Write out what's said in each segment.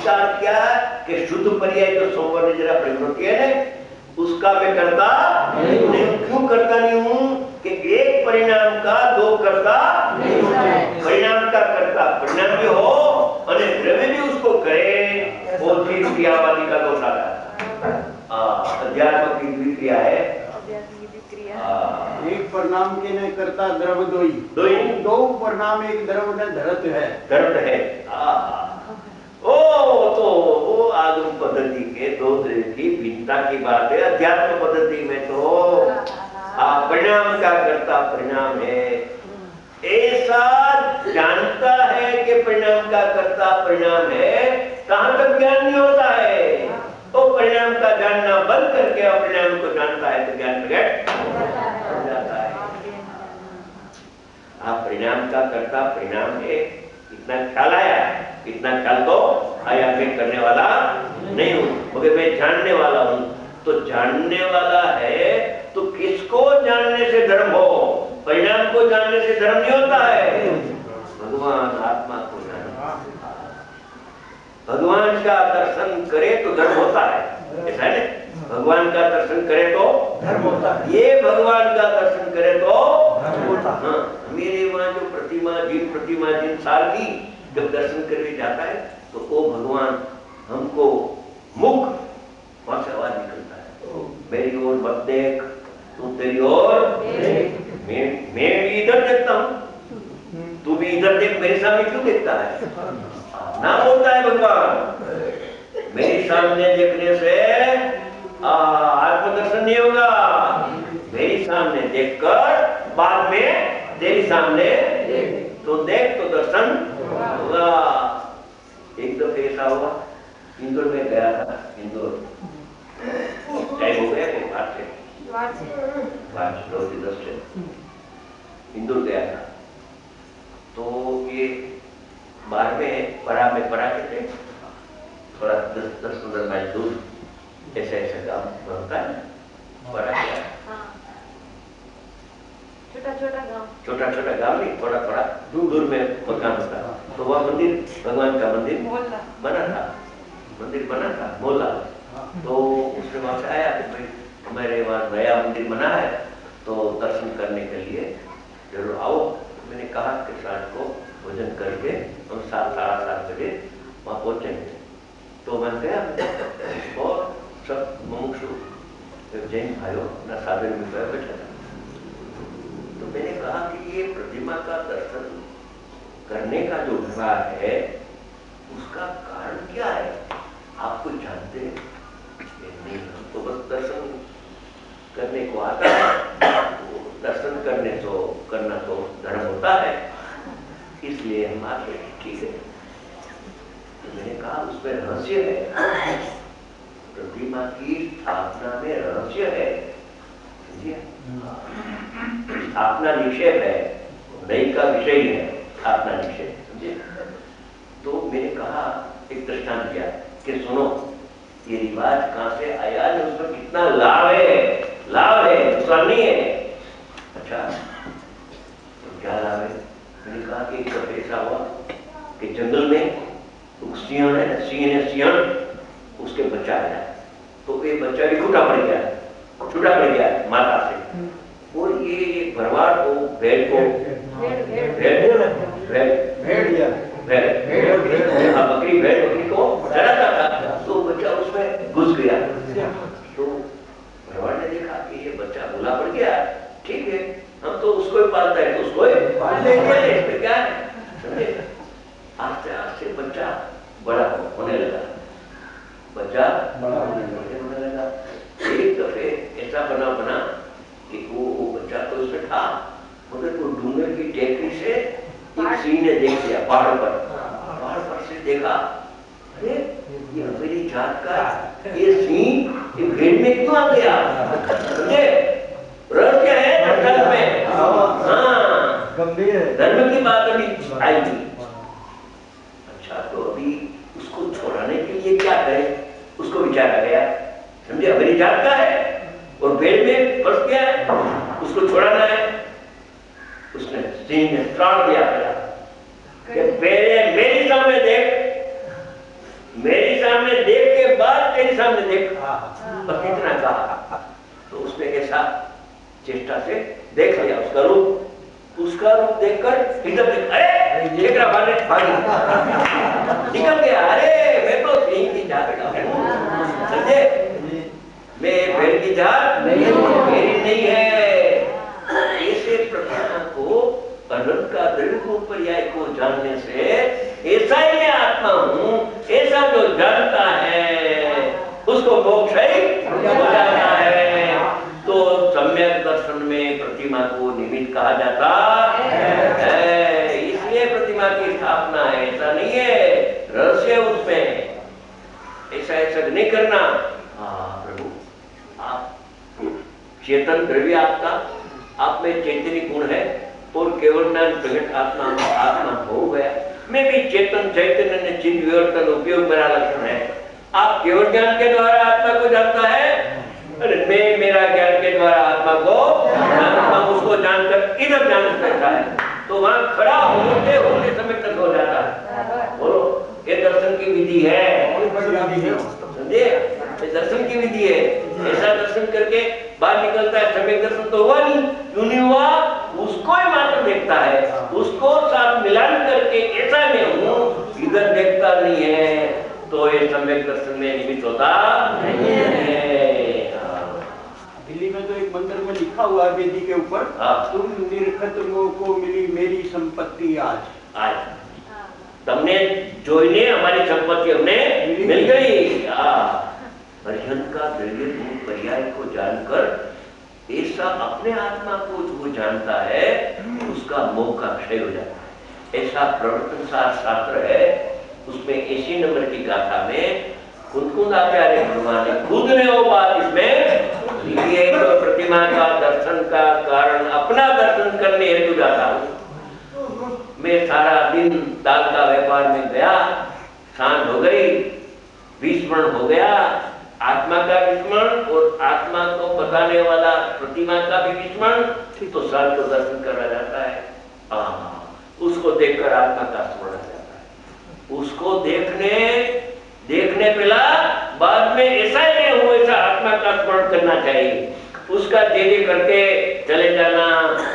इसका अर्थ क्या है कि शुद्ध पर्याय जो संपन्न जरा प्रयोग होती है उसका मैं करता नहीं। क्यों करता नहीं हूँ कि एक परिणाम का दो करता नहीं होता है। परिणाम का करता परिणाम भी हो और द्रव्य भी उसको करे वो फिर क्रियावादी का दोष आता है। अध्यात्म की विक्रिया है। एक परिणाम के न करता द्रव दोई दो परिणाम एक द्रव न धरत है। धरत है। ओ तो वो आगम पद्धति के दो द्रव्य की भिन्नता की बात है। अध्यात्म पद्धति में तो परिणाम का करता परिणाम है ऐसा जानता है कि परिणाम का करता परिणाम है। कहां तक ज्ञान नहीं होता है तो परिणाम का जानना बंद करके अपरिणाम को जानता है तो ज्ञान प्रकट हो जाता है। परिणाम का करता परिणाम है इतना ख्याल आया। इतना ख्याल तो आया मैं करने वाला नहीं हूं मगर मैं जानने वाला हूं। तो जानने वाला है तो किसको जानने से धर्म हो? परिणाम को जानने से धर्म नहीं होता है। भगवान आत्मा को जानना भगवान का दर्शन करे तो धर्म होता है। ऐसा है ना भगवान का दर्शन करे तो धर्म होता है। ये भगवान का दर्शन करे तो धर्म होता है। मेरे वहां जो प्रतिमा जिन साल की जब दर्शन करने जाता है तो वो भगवान हमको मुख वहां से आवाज निकलता है मेरी ओर मत देख तू तेरी ओर मैं भी इधर देखता हूँ तू भी इधर देख मेरे सामने क्यों देखता है? ना बोलता है भगवान मेरे सामने देखने से आत्मदर्शन नहीं होगा। मेरे सामने देखकर बाद में तेरे सामने तो देख तो दर्शन होगा। एक दफे ऐसा हुआ इंदौर में गया था। इंदौर टाइम हो गया कोई बात से 5 से इंदौर गया था। तो ये बाहर में पढ़ा के थे थोड़ा 10-15 माइल दूर ऐसा काम होता है। पढ़ा गया छोटा गांव नहीं थोड़ा दूर में मकान होता। तो वह मंदिर भगवान का मंदिर बना था मोहल्ला। तो उसने वहां से आया कि भाई हमारे वहाँ नया मंदिर बना है तो दर्शन करने के लिए जरूर आओ। मैंने कहा कि शाम को भोजन करके हम 7-7:30 बजे वहाँ पहुंचेंगे। तो मैं गया और सब मुमुक्षु जैन भाइयों अपना साधन में बैठा था। तो मैंने कहा कि ये प्रतिमा का दर्शन करने का जो विवाह है उसका कारण क्या है? आप कुछ जानते हैं? नहीं तो बस दर्शन करने को आता है। तो दर्शन करना तो धर्म होता है इसलिए हम आते ठीक है। तो मैंने कहा उसमें रहस्य है। प्रतिमा की स्थापना में रहस्य है। स्थापना निक्षेप है नई का विषय है स्थापना निक्षेप समझे। तो मैंने कहा एक दृष्टांत दिया कि सुनो ये रिवाज कहां से आया है उसमें कितना लाभ है नुकसान नहीं है। अच्छा तो क्या लाभ है? मैंने कहा कि एक दफे ऐसा हुआ कि जंगल में सिंह है उसके बच्चा आया। तो ये बच्चा भी छूटा पड़ गया माता से। और ये भरवाड़ को भेड़ बकरी को चढ़ाता था। तो बच्चा उसमें घुस गया। तो भरवाड़ ने देखा कि ये बच्चा भूला पड़ गया। ठीक है हम तो उसको ही पालता है तो उसको ही पाल लेंगे इसमें क्या है समझे। आस्ते आस्ते बच्चा बड़ा होने लगा। एक दफे ऐसा बना कि वो बच्चा तो उसमें था मगर वो डूंगर की टेकरी से एक सिंह ने देख लिया। पहाड़ पर से देखा अरे ये मेरी जात का ये सिंह ये भेड़ में क्यों आ गया समझे। रहस्य है धर्म में। हाँ गंभीर है धर्म की बात अभी आएगी। अच्छा तो अभी उसको छोड़ाने के लिए क्या करें उसको विचार आ गया समझे। मेरी जात का है और भेड़ में फंस गया है उसको छोड़ाना है। उसने सिंह ने प्राण दिया कि पहले मेरी सामने देख मेरे तेरे सामने देख, हाँ, बस इतना कहा। तो उसने ऐसा चेष्टा से देख लिया उसका रूप देखकर इधर देख, अरे चेहरा भागी निकल गया। अरे मैं तो सिंह की जात का हूँ, समझे, मैं भेड़ की जात मेरी नहीं है। ऐसे प्रतिमा को अनंत का दृढ़ पर्याय को जानने से ऐसा ही मैं आत्मा हूँ, ऐसा जो जानता है उसको मोक्ष हो जाता है। तो सम्यक दर्शन में प्रतिमा को निमित्त कहा जाता है, इसलिए प्रतिमा की स्थापना है, ऐसा नहीं है रहस्य उसमें, ऐसा नहीं करना। हाँ प्रभु, आप चेतन द्रव्य आपका, आप में चैतन्य गुण है और केवल ज्ञान प्रकट आत्मा हो गया। मैं भी चेतन चैतन्य ने चिन्ह विवर्तन उपयोग मेरा लक्षण है। आप केवल ज्ञान के द्वारा आत्मा को जानता है, अरे मैं मेरा ज्ञान के द्वारा आत्मा को जानता हूं, उसको जानकर इधर जान सकता है। तो वहां खड़ा होते होते समय तक हो जाता है। बोलो, ये दर्शन की विधि है, समझे, ये दर्शन की विधि है। ऐसा दर्शन करके बाहर निकलता है, समय दर्शन तो हुआ नहीं, क्यों नहीं हुआ, उसको ही मात्र देखता है, उसको साथ मिलान करके ऐसा मैं हूँ इधर देखता नहीं है, तो ये सम्यक दर्शन में निमित्त होता नहीं है। दिल्ली में तो एक मंदिर में लिखा हुआ है वेदी के ऊपर, तुम निरखतमो को मिली मेरी संपत्ति आज। तुमने जोइने हमारी संपत्ति हमने मिल गई। अर्जुन का द्रव्य गुण पर्याय को जानकर ऐसा अपने आत्मा को जो जानता है उसका मोह का क्षय हो जाता है। ऐसा प्रवर्तन शास्त्र है, उसमें 80 नंबर की गाथा में कुंद आचार्य भगवान ने खुद ने वो बात इसमें लिखी है। तो प्रतिमा का दर्शन का कारण अपना दर्शन करने हेतु जाता हूँ। मैं सारा दिन दाल का व्यापार में गया, सांझ हो गई, विस्मरण हो गया, आत्मा का विस्मरण और आत्मा को बताने वाला प्रतिमा का भी विस्मरण, तो सर को दर्शन करा जाता है। उसको देखकर आत्मा का स्मरण जाता है। उसको देखने पहला बाद में ऐसा ही नहीं हुआ, ऐसा आत्मा का स्मरण करना चाहिए। उसका देरी करके चले जाना,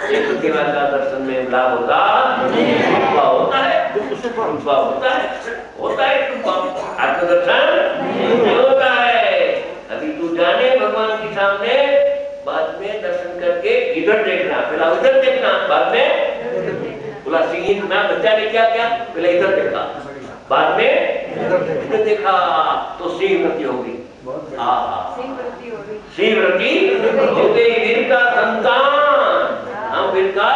एक प्रतिमा का दर्शन में लाभ होता है आत्मदर्शन नहीं होता है। अभी तू जाने भगवान के सामने, बाद में दर्शन करके इधर देखना, पहला उधर देखना, बाद में बोला सिंह ना बच्चा ने क्या पहले इधर देखा, बाद में इधर देखा, तो सिंह वृत्ति होगी। सिंह वृत्ति हो गई, वीर का संतान, हम वीर का